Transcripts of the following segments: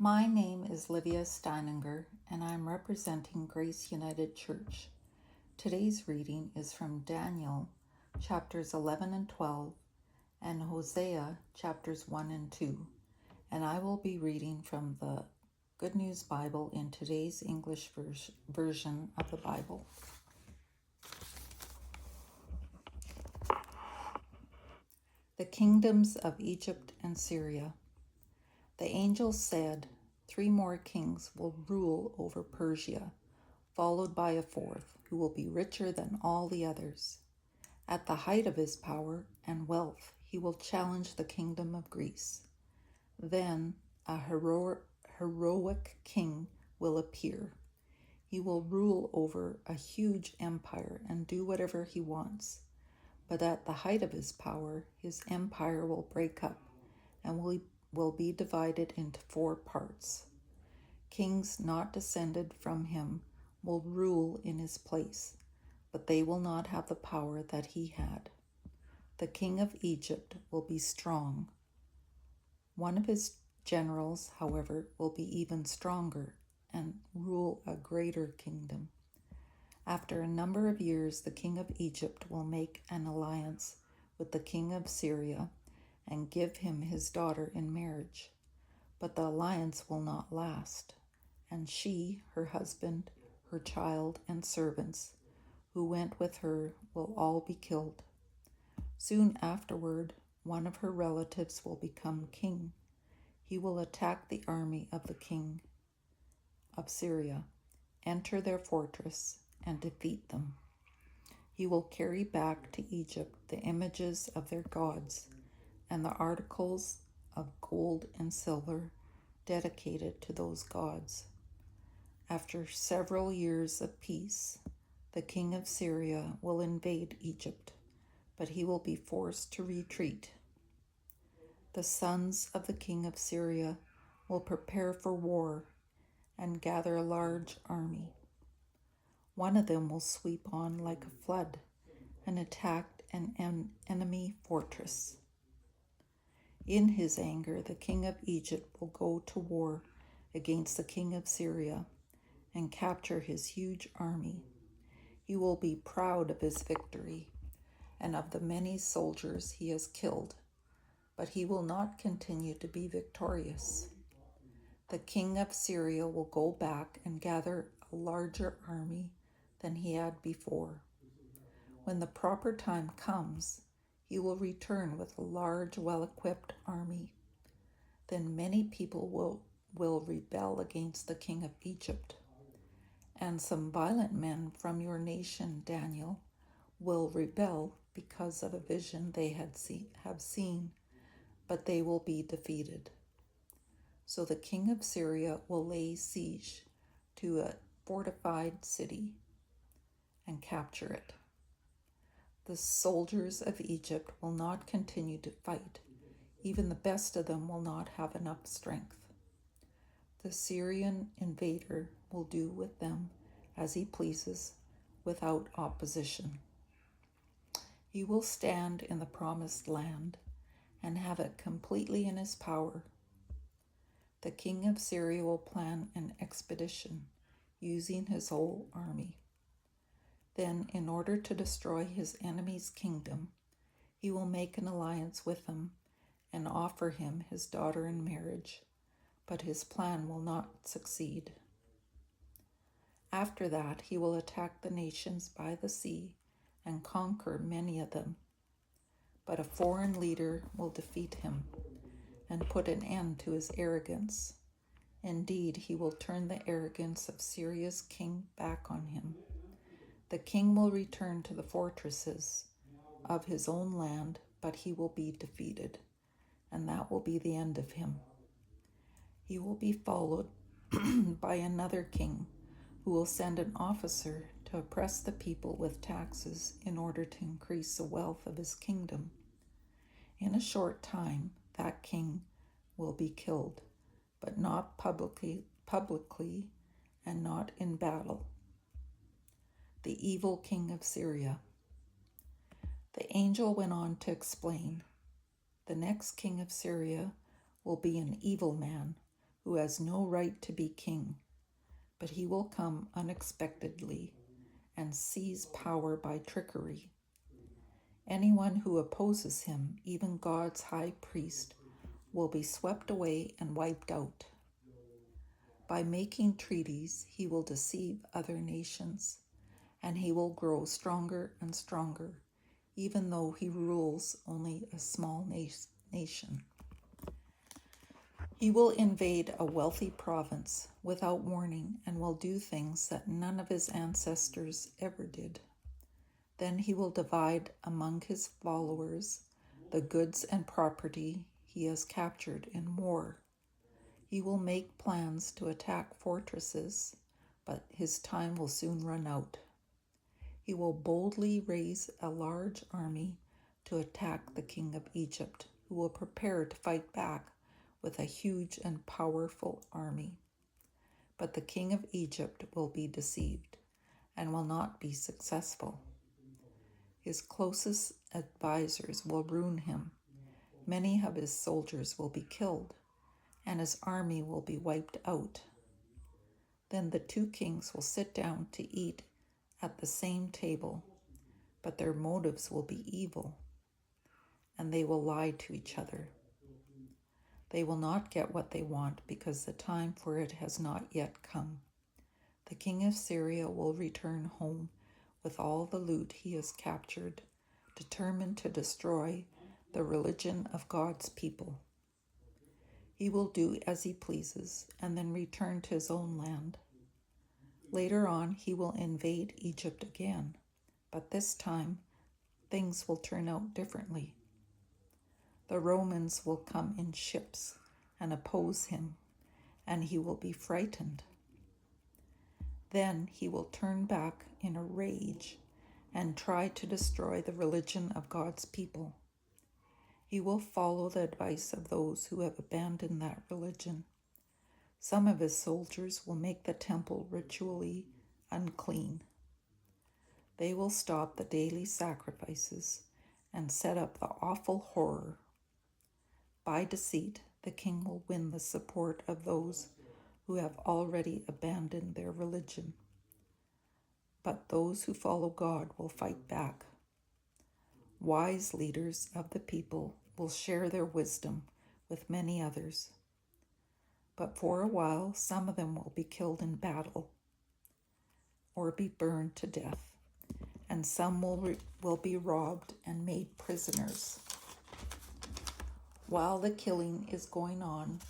My name is Livia Steininger, and I'm representing Grace United Church. Today's reading is from Daniel, chapters 11 and 12, and Hosea, chapters 1 and 2, and I will be reading from the Good News Bible in today's English version of the Bible. The kingdoms of Egypt and Syria. The angel said, 3 more kings will rule over Persia, followed by a 4th, who will be richer than all the others. At the height of his power and wealth, he will challenge the kingdom of Greece. Then a heroic king will appear. He will rule over a huge empire and do whatever he wants. But at the height of his power, his empire will break up and will be divided into 4 parts. Kings not descended from him will rule in his place, but they will not have the power that he had. The king of Egypt will be strong. One of his generals, however, will be even stronger and rule a greater kingdom. After a number of years, the king of Egypt will make an alliance with the king of Syria and give him his daughter in marriage. But the alliance will not last, and she, her husband, her child, and servants who went with her will all be killed. Soon afterward, one of her relatives will become king. He will attack the army of the king of Syria, enter their fortress, and defeat them. He will carry back to Egypt the images of their gods and the articles of gold and silver dedicated to those gods. After several years of peace, the king of Syria will invade Egypt, but he will be forced to retreat. The sons of the king of Syria will prepare for war and gather a large army. One of them will sweep on like a flood and attack an enemy fortress. In his anger, the king of Egypt will go to war against the king of Syria and capture his huge army. He will be proud of his victory and of the many soldiers he has killed, but he will not continue to be victorious. The king of Syria will go back and gather a larger army than he had before. When the proper time comes, he will return with a large, well-equipped army. Then many people will rebel against the king of Egypt. And some violent men from your nation, Daniel, will rebel because of a vision they have seen, but they will be defeated. So the king of Syria will lay siege to a fortified city and capture it. The soldiers of Egypt will not continue to fight. Even the best of them will not have enough strength. The Syrian invader will do with them as he pleases without opposition. He will stand in the promised land and have it completely in his power. The king of Syria will plan an expedition using his whole army. Then, in order to destroy his enemy's kingdom, he will make an alliance with him and offer him his daughter in marriage, but his plan will not succeed. After that, he will attack the nations by the sea and conquer many of them. But a foreign leader will defeat him and put an end to his arrogance. Indeed, he will turn the arrogance of Syria's king back on him. The king will return to the fortresses of his own land, but he will be defeated, and that will be the end of him. He will be followed by another king who will send an officer to oppress the people with taxes in order to increase the wealth of his kingdom. In a short time, that king will be killed, but not publicly and not in battle. The evil king of Syria. The angel went on to explain, the next king of Syria will be an evil man who has no right to be king, but he will come unexpectedly and seize power by trickery. Anyone who opposes him, even God's high priest, will be swept away and wiped out. By making treaties, he will deceive other nations, and he will grow stronger and stronger, even though he rules only a small nation. He will invade a wealthy province without warning and will do things that none of his ancestors ever did. Then he will divide among his followers the goods and property he has captured in war. He will make plans to attack fortresses, but his time will soon run out. He will boldly raise a large army to attack the king of Egypt, who will prepare to fight back with a huge and powerful army. But the king of Egypt will be deceived and will not be successful. His closest advisors will ruin him. Many of his soldiers will be killed, and his army will be wiped out. Then the two kings will sit down to eat at the same table, but their motives will be evil, and they will lie to each other. They will not get what they want because the time for it has not yet come. The king of Syria will return home with all the loot he has captured, determined to destroy the religion of God's people. He will do as he pleases and then return to his own land. Later on, he will invade Egypt again, but this time things will turn out differently. The Romans will come in ships and oppose him, and he will be frightened. Then he will turn back in a rage and try to destroy the religion of God's people. He will follow the advice of those who have abandoned that religion. Some of his soldiers will make the temple ritually unclean. They will stop the daily sacrifices and set up the awful horror. By deceit, the king will win the support of those who have already abandoned their religion. But those who follow God will fight back. Wise leaders of the people will share their wisdom with many others. But for a while, some of them will be killed in battle or be burned to death, and some will be robbed and made prisoners. While the killing is going on,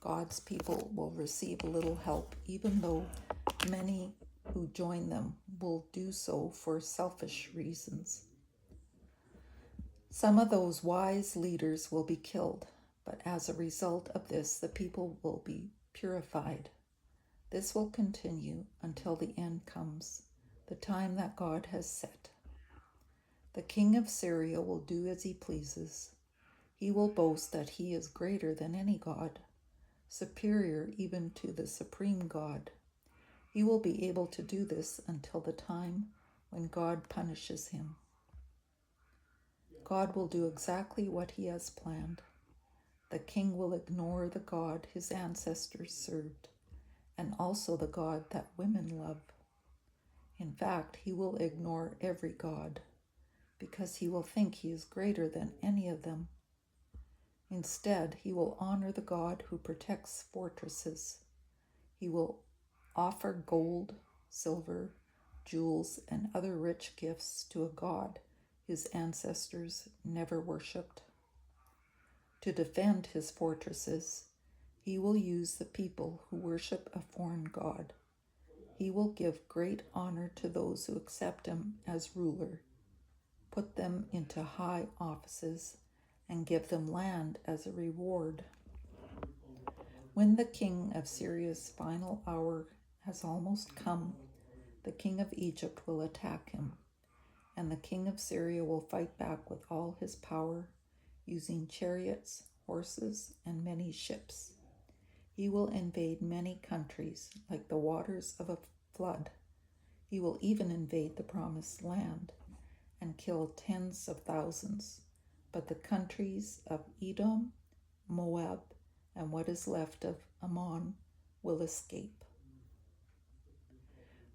God's people will receive a little help, even though many who join them will do so for selfish reasons. Some of those wise leaders will be killed, but as a result of this, the people will be purified. This will continue until the end comes, the time that God has set. The king of Syria will do as he pleases. He will boast that he is greater than any god, superior even to the supreme God. He will be able to do this until the time when God punishes him. God will do exactly what he has planned. The king will ignore the God his ancestors served, and also the God that women love. In fact, he will ignore every god, because he will think he is greater than any of them. Instead, he will honor the God who protects fortresses. He will offer gold, silver, jewels, and other rich gifts to a God his ancestors never worshipped. To defend his fortresses, he will use the people who worship a foreign god. He will give great honor to those who accept him as ruler, put them into high offices, and give them land as a reward. When the king of Syria's final hour has almost come, the king of Egypt will attack him, and the king of Syria will fight back with all his power, using chariots, horses, and many ships. He will invade many countries like the waters of a flood. He will even invade the promised land and kill tens of thousands. But the countries of Edom, Moab, and what is left of Ammon will escape.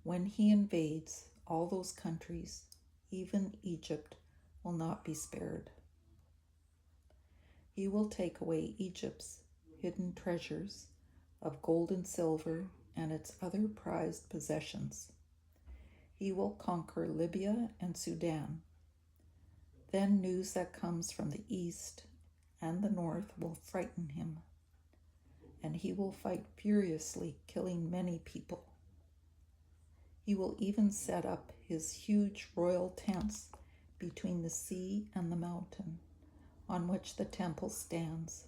When he invades all those countries, even Egypt will not be spared. He will take away Egypt's hidden treasures of gold and silver and its other prized possessions. He will conquer Libya and Sudan. Then news that comes from the east and the north will frighten him, and he will fight furiously, killing many people. He will even set up his huge royal tents between the sea and the mountain on which the temple stands,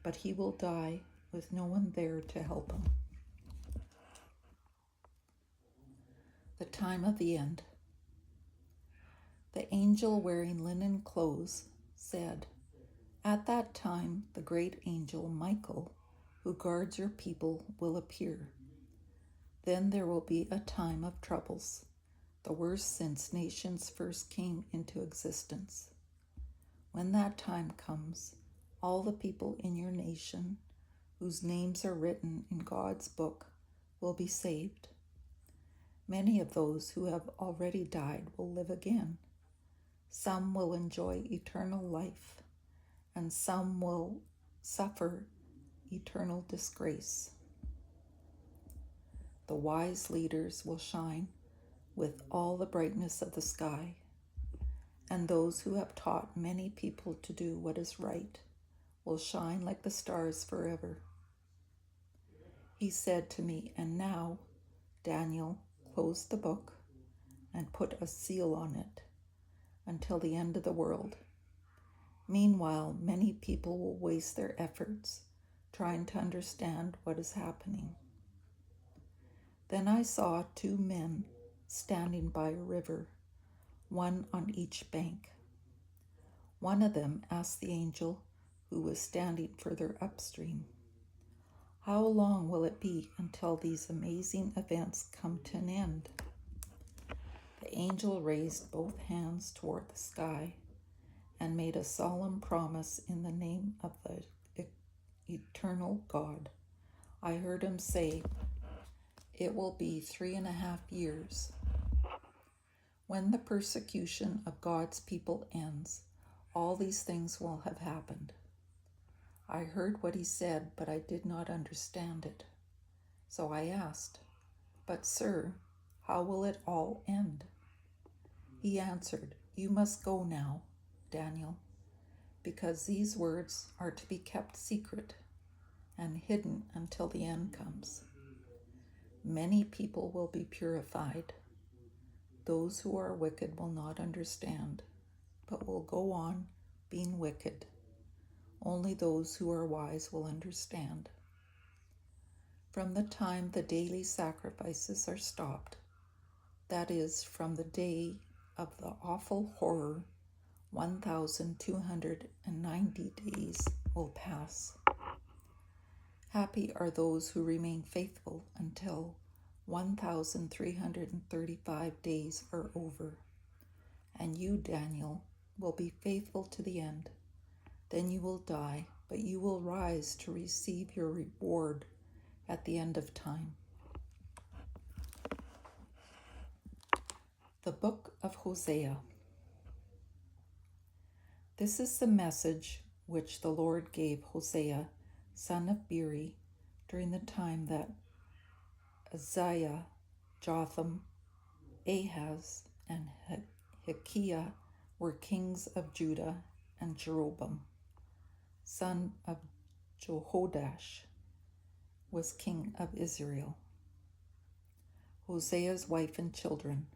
but he will die with no one there to help him. The time of the end. The angel wearing linen clothes said, "At that time the great angel Michael, who guards your people, will appear. Then there will be a time of troubles, the worst since nations first came into existence. When that time comes, all the people in your nation, whose names are written in God's book, will be saved. Many of those who have already died will live again. Some will enjoy eternal life, and some will suffer eternal disgrace. The wise leaders will shine with all the brightness of the sky, and those who have taught many people to do what is right will shine like the stars forever." He said to me, "And now, Daniel, close the book and put a seal on it until the end of the world. Meanwhile, many people will waste their efforts trying to understand what is happening." Then I saw two men standing by a river, one on each bank. One of them asked the angel who was standing further upstream, "How long will it be until these amazing events come to an end?" The angel raised both hands toward the sky and made a solemn promise in the name of the eternal God. I heard him say, "It will be 3.5 years. When the persecution of God's people ends, all these things will have happened." I heard what he said, but I did not understand it. So I asked, "But sir, how will it all end?" He answered, "You must go now, Daniel, because these words are to be kept secret and hidden until the end comes. Many people will be purified. Those who are wicked will not understand, but will go on being wicked. Only those who are wise will understand. From the time the daily sacrifices are stopped, that is, from the day of the awful horror, 1,290 days will pass. Happy are those who remain faithful until 1,335 days are over. And you, Daniel, will be faithful to the end. Then you will die, but you will rise to receive your reward at the end of time." The Book of Hosea. This is the message which the Lord gave Hosea, son of Beeri, during the time that Uzziah, Jotham, Ahaz, and Hezekiah were kings of Judah, and Jeroboam, son of Jehoash, was king of Israel. Hosea's wife and children.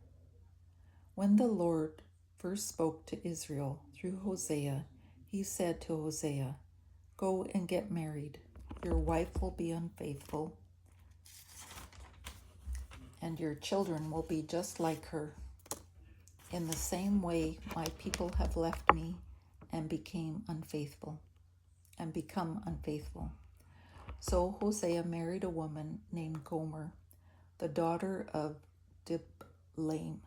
When the Lord first spoke to Israel through Hosea, he said to Hosea, "Go and get married. Your wife will be unfaithful, and your children will be just like her. In the same way, my people have left me and become unfaithful. So Hosea married a woman named Gomer, the daughter of Diblaim.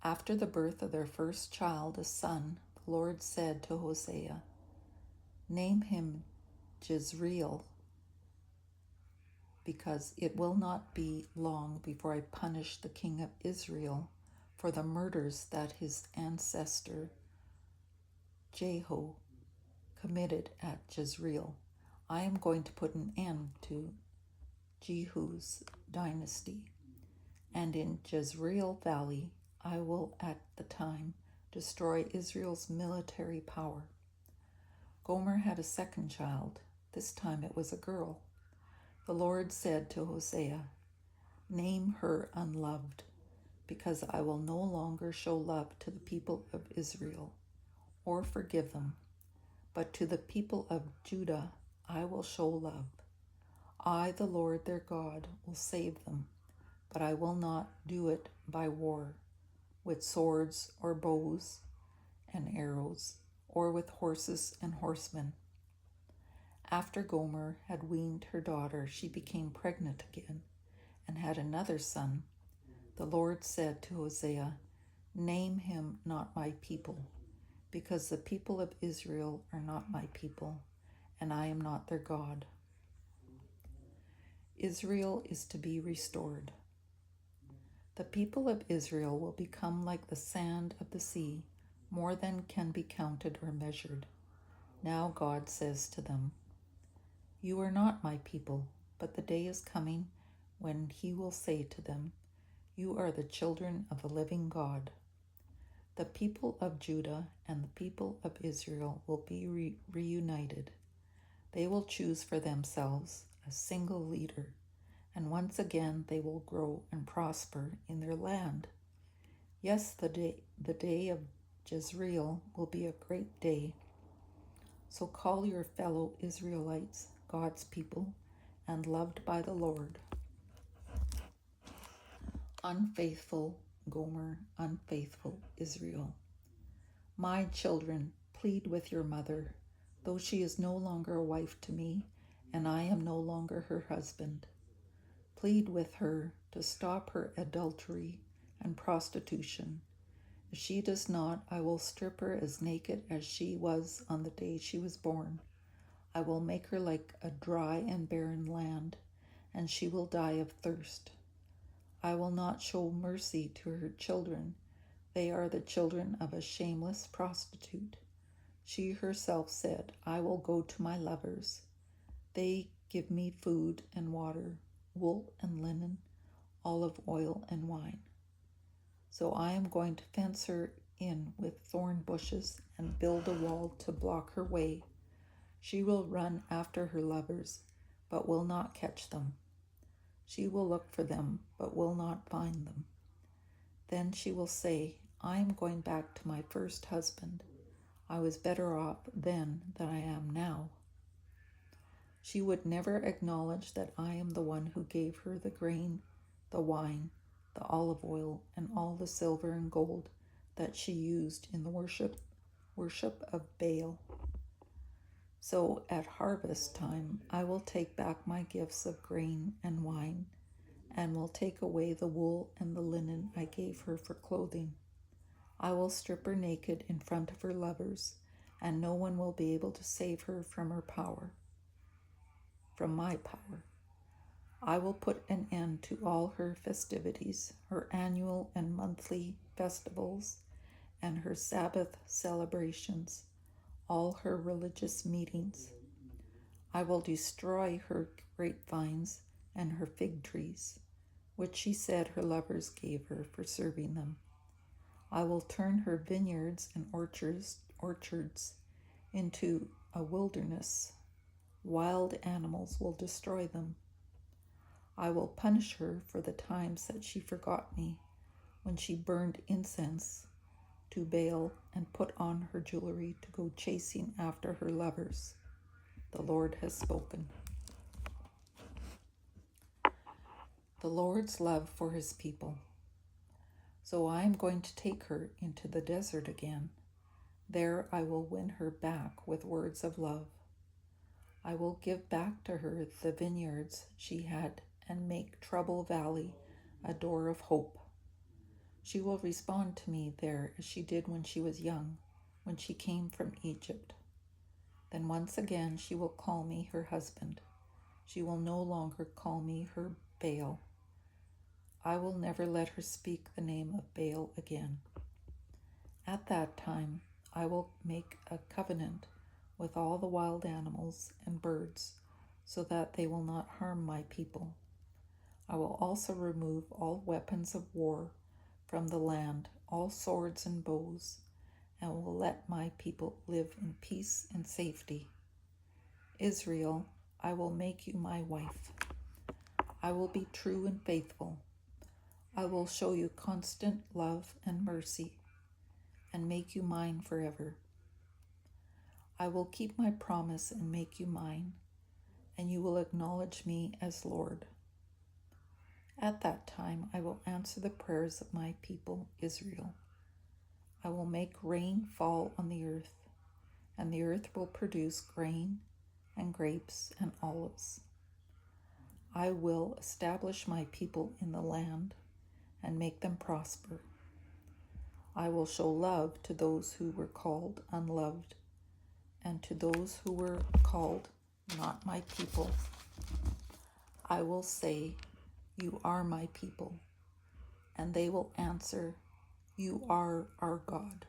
After the birth of their first child, a son, the Lord said to Hosea, "Name him Jezreel, because it will not be long before I punish the king of Israel for the murders that his ancestor Jehu committed at Jezreel. I am going to put an end to Jehu's dynasty, and in Jezreel Valley I will at the time destroy Israel's military power. Gomer had a second child. This time it was a girl. The Lord said to Hosea, "Name her Unloved, because I will no longer show love to the people of Israel or forgive them, but to the people of Judah I will show love. I, the Lord their God, will save them, but I will not do it by war, with swords or bows and arrows, or with horses and horsemen." After Gomer had weaned her daughter, she became pregnant again and had another son. The Lord said to Hosea, "Name him not my people, because the people of Israel are not my people, and I am not their God." Israel is to be restored. The people of Israel will become like the sand of the sea, more than can be counted or measured. Now God says to them, "You are not my people," but the day is coming when he will say to them, "You are the children of the living God." The people of Judah and the people of Israel will be reunited. They will choose for themselves a single leader, and once again they will grow and prosper in their land. Yes, the day of Jezreel will be a great day. So call your fellow Israelites God's people and loved by the Lord. Unfaithful Gomer, unfaithful Israel. My children, plead with your mother, though she is no longer a wife to me, and I am no longer her husband. Plead with her to stop her adultery and prostitution. If she does not, I will strip her as naked as she was on the day she was born. I will make her like a dry and barren land, and she will die of thirst. I will not show mercy to her children. They are the children of a shameless prostitute. She herself said, "I will go to my lovers. They give me food and water, wool and linen, olive oil and wine." So I am going to fence her in with thorn bushes and build a wall to block her way. She will run after her lovers, but will not catch them. She will look for them, but will not find them. Then she will say, "I am going back to my first husband. I was better off then than I am now." She would never acknowledge that I am the one who gave her the grain, the wine, the olive oil, and all the silver and gold that she used in the worship of Baal. So at harvest time I will take back my gifts of grain and wine, and will take away the wool and the linen I gave her for clothing. I will strip her naked in front of her lovers, and no one will be able to save her from my power. I will put an end to all her festivities, her annual and monthly festivals, and her Sabbath celebrations, all her religious meetings. I will destroy her grapevines and her fig trees, which she said her lovers gave her for serving them. I will turn her vineyards and orchards into a wilderness. Wild animals will destroy them. I will punish her for the times that she forgot me, when she burned incense to Baal and put on her jewelry to go chasing after her lovers. The Lord has spoken. The Lord's love for his people. So I am going to take her into the desert again. There I will win her back with words of love. I will give back to her the vineyards she had and make Trouble Valley a door of hope. She will respond to me there as she did when she was young, when she came from Egypt. Then once again she will call me her husband. She will no longer call me her Baal. I will never let her speak the name of Baal again. At that time, I will make a covenant with all the wild animals and birds, so that they will not harm my people. I will also remove all weapons of war from the land, all swords and bows, and will let my people live in peace and safety. Israel, I will make you my wife. I will be true and faithful. I will show you constant love and mercy, and make you mine forever. I will keep my promise and make you mine, and you will acknowledge me as Lord. At that time I will answer the prayers of my people Israel. I will make rain fall on the earth, and the earth will produce grain and grapes and olives. I will establish my people in the land and make them prosper. I will show love to those who were called unloved, and to those who were called not my people. I will say, you are my people, and they will answer, you are our God.